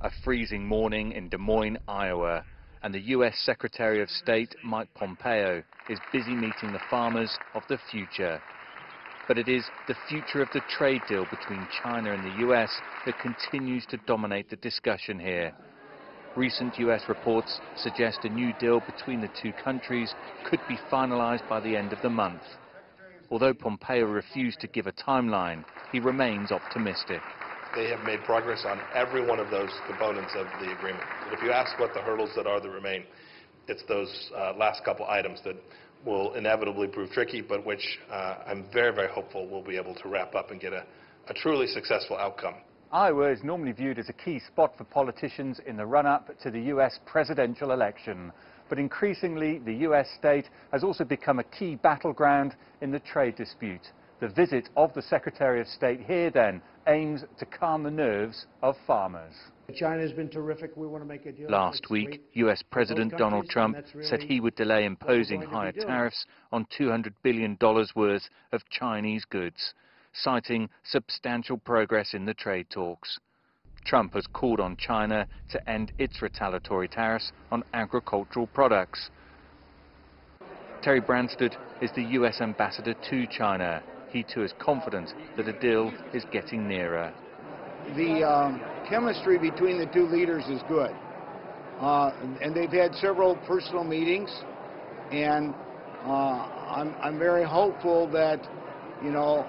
A freezing morning in Des Moines, Iowa, and the U.S. Secretary of State Mike Pompeo is busy meeting the farmers of the future. But it is the future of the trade deal between China and the U.S. that continues to dominate the discussion here. Recent U.S. reports suggest a new deal between the two countries could be finalized by the end of the month. Although Pompeo refused to give a timeline, he remains optimistic. They have made progress on every one of those components of the agreement. But if you ask what the hurdles that remain, it's those last couple items that will inevitably prove tricky, but which I'm very, very hopeful we'll be able to wrap up and get a truly successful outcome. Iowa is normally viewed as a key spot for politicians in the run-up to the U.S. presidential election. But increasingly, the U.S. state has also become a key battleground in the trade dispute. The visit of the Secretary of State here, then, aims to calm the nerves of farmers. China's been terrific. We want to make a deal. Last week, U.S. President Donald Trump said he would delay imposing higher tariffs on $200 billion worth of Chinese goods, citing substantial progress in the trade talks. Trump has called on China to end its retaliatory tariffs on agricultural products. Terry Branstad is the U.S. ambassador to China. He too is confident that a deal is getting nearer. The chemistry between the two leaders is good. And they've had several personal meetings. And I'm very hopeful that, you know,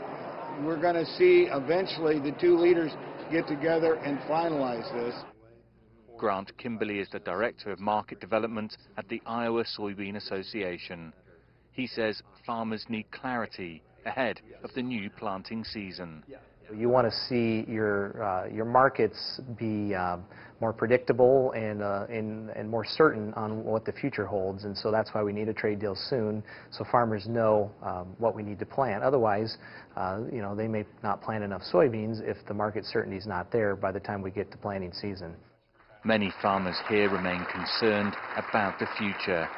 we're going to see eventually the two leaders get together and finalize this. Grant Kimberly is the Director of Market Development at the Iowa Soybean Association. He says farmers need clarity ahead of the new planting season. You want to see your markets be more predictable and more certain on what the future holds, and so that's why we need a trade deal soon, so farmers know what we need to plant. Otherwise, you know, they may not plant enough soybeans if the market certainty is not there by the time we get to planting season. Many farmers here remain concerned about the future,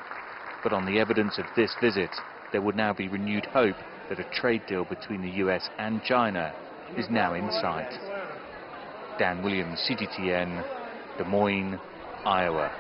but on the evidence of this visit, there would now be renewed hope that a trade deal between the U.S. and China is now in sight. Dan Williams, CGTN, Des Moines, Iowa.